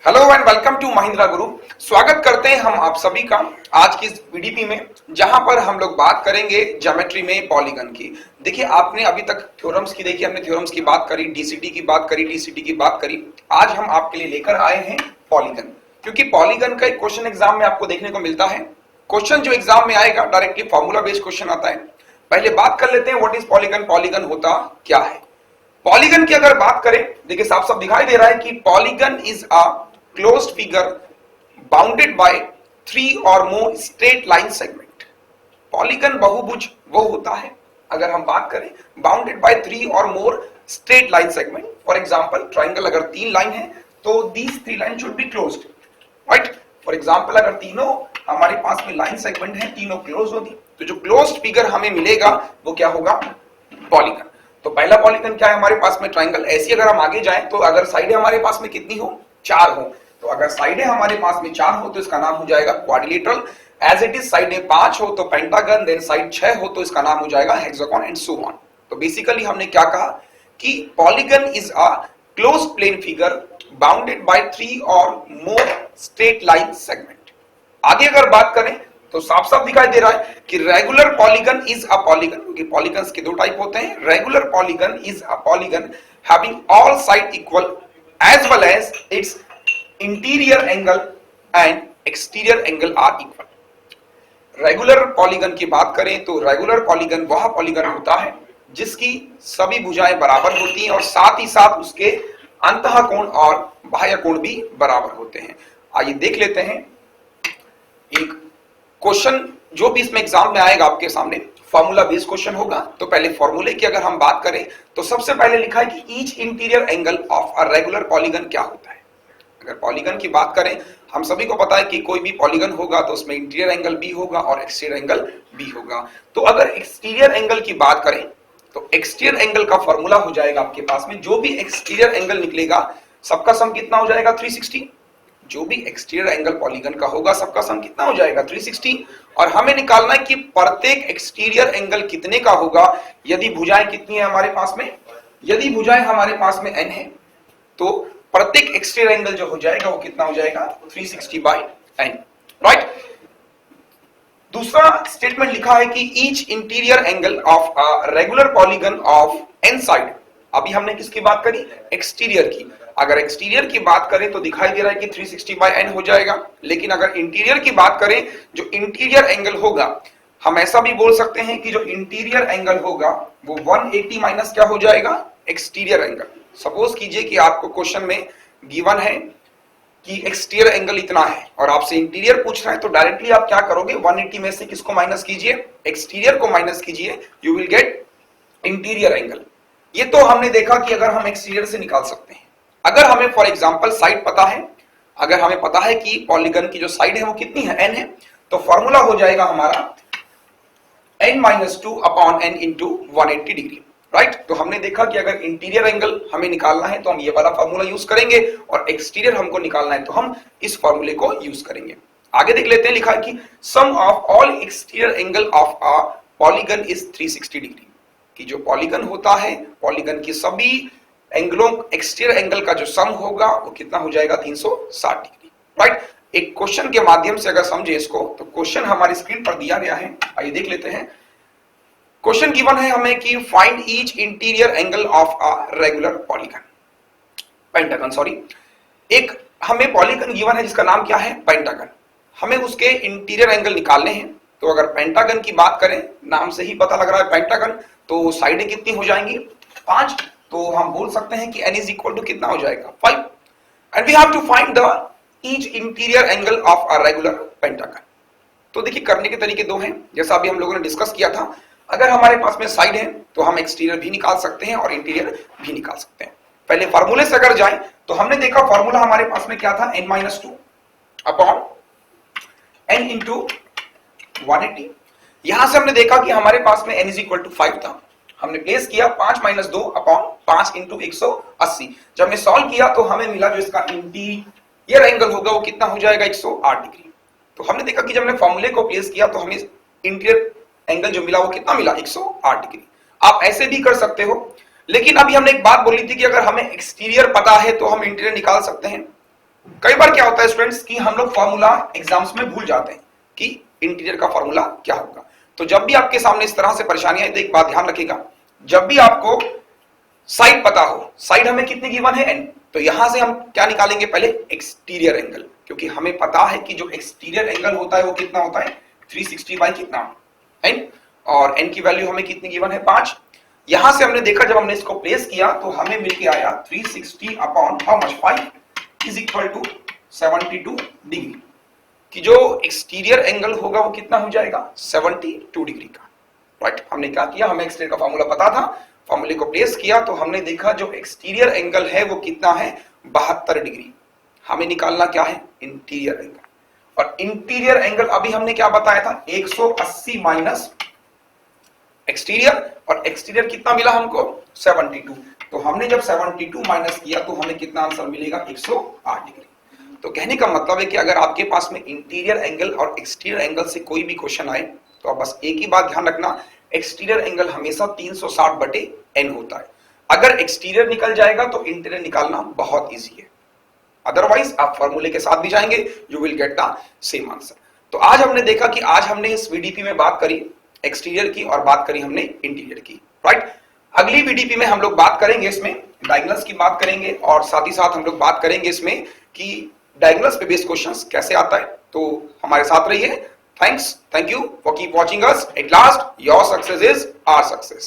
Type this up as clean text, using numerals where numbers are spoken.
Hello and welcome to Mahindra Guru. स्वागत करते हैं हम आप सभी का आज की इस पीडीपी में, जहां पर हम लोग बात करेंगे ज्योमेट्री में पॉलीगन की। देखिए, आपने अभी तक थ्योरम्स की देखी, हमने थ्योरम्स की बात करी, डीसीटी की बात करी, टीसीटी की बात करी। आज हम आपके लिए लेकर आए हैं पॉलीगन, क्योंकि पॉलीगन का एक क्वेश्चन एग्जाम में आपको देखने को मिलता है। क्वेश्चन जो एग्जाम में आएगा डायरेक्टली फॉर्मूला बेस्ड क्वेश्चन आता है। पहले बात कर लेते हैं व्हाट इज पॉलीगन, पॉलीगन होता क्या है। पॉलीगन की अगर बात करें, देखिए साफ साफ दिखाई दे रहा है कि polygon is a closed figure bounded by 3 और मोर स्ट्रेट लाइन सेगमेंट। पॉलीगन बहुभुज वो होता है, अगर हम बात करें बाउंडेड बाय 3 और मोर straight line segment. For example, triangle अगर 3 लाइन है तो these 3 line should be closed, right. For example, अगर तीनों हमारे पास में लाइन सेगमेंट है, तीनों क्लोज होगी, तो जो क्लोज्ड फिगर हमें मिलेगा वो क्या होगा, पॉलीगन। तो पहला पॉलीगन क्या है हमारे पास में, ट्रायंगल। ऐसी अगर हम आगे जाएं तो अगर साइडें हमारे पास में कितनी हो, 4 हो, तो अगर साइडें हमारे पास में 4 हो तो इसका नाम हो जाएगा क्वाड्रिलेटरल। एज इट इज साइडें 5 हो तो पेंटागन, देन साइड 6 हो तो इसका नाम हो जाएगा हेक्सागन एंड सो ऑन। तो बेसिकली हमने क्या कहा कि polygon is a closed plane figure bounded by 3 और मोर स्ट्रेट लाइन सेगमेंट। आगे अगर बात करें तो साफ साफ दिखाई दे रहा है कि regular polygon is a polygon, क्योंकि पॉलीगन्स के 2 टाइप होते हैं। Regular polygon is a polygon having all side equal as well as its interior angle and exterior angle are equal. Regular polygon की बात करें तो रेगुलर पॉलीगन वह polygon होता है जिसकी सभी भुजाएं बराबर होती हैं और साथ ही साथ उसके अंतः कोण और बाह्य कोण भी बराबर होते हैं। आइए देख लेते हैं एक क्वेश्चन जो भी इसमें एग्जाम में आएगा आपके सामने, फॉर्मूला बेस्ड क्वेश्चन होगा। तो पहले फॉर्मूले की अगर हम बात करें तो सबसे पहले लिखा है कि each interior angle of a regular polygon क्या होता है। अगर पॉलीगन की बात करें, हम सभी को पता है कि कोई भी पॉलीगन होगा तो उसमें इंटीरियर एंगल बी होगा और एक्सटीरियर एंगल बी होगा। तो अगर एक्सटीरियर एंगल की बात करें तो एक्सटीरियर एंगल का फॉर्मूला हो जाएगा आपके पास में, जो भी एक्सटीरियर एंगल निकलेगा सबका सम कितना हो जाएगा, 360। जो भी एक्सटीरियर एंगल पॉलीगन का होगा सबका सम कितना हो जाएगा, 360। और हमें निकालना है कि प्रत्येक एक्सटीरियर एंगल कितने का होगा। यदि भुजाएं कितनी है हमारे पास में, यदि भुजाएं हमारे पास में n है तो प्रत्येक एक्सटीरियर एंगल जो हो जाएगा वो कितना हो जाएगा, 360 बाय n, राइट। दूसरा स्टेटमेंट लिखा है कि each interior angle of a regular polygon of n side. अभी हमने किसकी बात करी, एक्सटीरियर की। अगर एक्सटीरियर की बात करें तो दिखाई दे रहा है कि 360 बाय n हो जाएगा, लेकिन अगर इंटीरियर की बात करें, जो इंटीरियर एंगल होगा, हम ऐसा भी बोल सकते हैं कि जो इंटीरियर एंगल होगा वो 180 माइनस क्या हो जाएगा, एक्सटीरियर एंगल। सपोज कीजिए कि आपको क्वेश्चन में गिवन है कि एक्सटीरियर एंगल इतना है और आपसे इंटीरियर पूछ रहा है, तो डायरेक्टली आप क्या करोगे, 180 में से किसको माइनस कीजिए, एक्सटीरियर को माइनस कीजिए, you will get interior angle. ये तो हमने देखा कि अगर हम एक्सटीरियर से निकाल सकते हैं। अगर हमें फॉर एग्जांपल साइड पता है, अगर हमें पता है कि पॉलीगन की जो साइड है वो कितनी है, n है, तो फॉर्मूला हो जाएगा हमारा n-2 upon n into 180 degree, right. तो हमने देखा कि अगर इंटीरियर एंगल हमें निकालना है तो हम ये वाला फॉर्मूला यूज करेंगे और एक्सटीरियर हमको निकालना है तो हम इस फॉर्मूले को यूज करेंगे। आगे देख लेते हैं, लिखा है कि sum of all exterior angle of a polygon is 360 degree. कि जो पॉलीगन होता है, पॉलीगन की सभी एंगलों, एक्सटीरियर एंगल का जो सम होगा वो कितना हो जाएगा, 360 डिग्री, राइट। एक क्वेश्चन के माध्यम से अगर समझे इसको, तो क्वेश्चन हमारी स्क्रीन पर दिया गया है, आइए देख लेते हैं। क्वेश्चन गिवन है हमें कि find each interior angle of a regular polygon, pentagon, sorry. एक हमें पॉलीगन गिवन है जिसका नाम क्या है, पेंटागन। हमें उसके इंटीरियर एंगल निकालने हैं। तो अगर पेंटागन की बात करें, नाम से ही पता लग रहा है पेंटागन, तो साइडें कितनी हो जाएंगी, 5। तो हम बोल सकते हैं कि n इज इक्वल टू कितना हो जाएगा, 5। And we have to find the each interior angle of a regular pentagon. तो देखिए, करने के तरीके 2 हैं, जैसा अभी हम लोगों ने डिस्कस किया था। अगर हमारे पास में साइड है तो हम एक्सटीरियर भी निकाल सकते हैं और इंटीरियर भी निकाल सकते हैं। पहले फॉर्मूले से अगर जाएं तो हमने देखा फॉर्मूला हमारे पास में क्या था, n-2 अपॉन n इंटू 180। यहां से हमने देखा कि हमारे पास में n इज इक्वल टू 5 था। हमने प्लेस किया 5 - 2 अपॉन 5 इंटू 180। जब हमने सॉल्व किया तो हमें मिला जो इसका इंटीरियर एंगल होगा वो कितना हो जाएगा, 108 डिग्री। तो हमने देखा कि जब हमने फॉर्मूले को प्लेस किया तो हमें इंटीरियर एंगल जो मिला वो कितना मिला, 108 डिग्री। आप ऐसे भी कर सकते हो, लेकिन अभी हमने एक बात बोली थी कि अगर हमें एक्सटीरियर पता है तो हम इंटीरियर निकाल सकते हैं। कई बार क्या होता है स्टूडेंट्स कि हम लोग फॉर्मूला एग्जाम्स में भूल जाते हैं कि इंटीरियर का फॉर्मूला क्या होगा। तो जब भी आपके सामने इस तरह से परेशानी आए तो एक बात ध्यान रखिएगा, जब भी आपको साइड पता हो, साइड हमें कितनी गिवन है n, तो यहां से हम क्या निकालेंगे, पहले एक्सटीरियर एंगल, क्योंकि हमें पता है कि जो एक्सटीरियर एंगल होता है वो कितना होता है 360 बाई कितना n, और n की वैल्यू हमें कितनी गिवन है 5। यहां से हमने देखा जब हमने इसको प्लेस किया तो हमें मिलके आया 360 upon how much 5 is equal to 72 degree, कि जो एक्सटीरियर एंगल होगा वो कितना हो जाएगा 72 डिग्री का। राइट, हमने क्या किया, हमें एक्सटीरियर का फॉर्मूला पता था, फॉर्मूले को प्लेस किया तो हमने देखा जो एक्सटीरियर एंगल है वो कितना है 72 डिग्री। हमें निकालना क्या है इंटीरियर एंगल, और इंटीरियर एंगल अभी हमने क्या बताया था 180 माइनस एक्सटीरियर, और एक्सटीरियर कितना मिला हमको 72। तो हमने जब 72 माइनस किया तो हमें कितना आंसर मिलेगा 108 डिग्री। तो कहने का मतलब है कि अगर आपके पास में इंटीरियर एंगल और एक्सटीरियर एंगल से कोई भी क्वेश्चन आए तो आप बस एक ही बात ध्यान रखना, एक्सटीरियर एंगल हमेशा 360 बटे n होता है। अगर एक्सटीरियर निकल जाएगा तो इंटीरियर निकालना बहुत इजी है, अदरवाइज आप फॉर्मूले के साथ भी जाएंगे you will get the same answer. तो आज हमने देखा कि आज हमने इस वीडीपी में बात करी एक्सटीरियर की और बात करी हमने इंटीरियर की। राइट, अगली वीडीपी में हम लोग बात करेंगे इसमें डायगोनल्स की बात करेंगे, और साथ ही साथ हम लोग बात करेंगे इसमें कि डायगोनल्स पे बेस्ड क्वेश्चंस कैसे आता है। तो हमारे साथ रहिए। Thank you for keep watching us. At last your success is our success.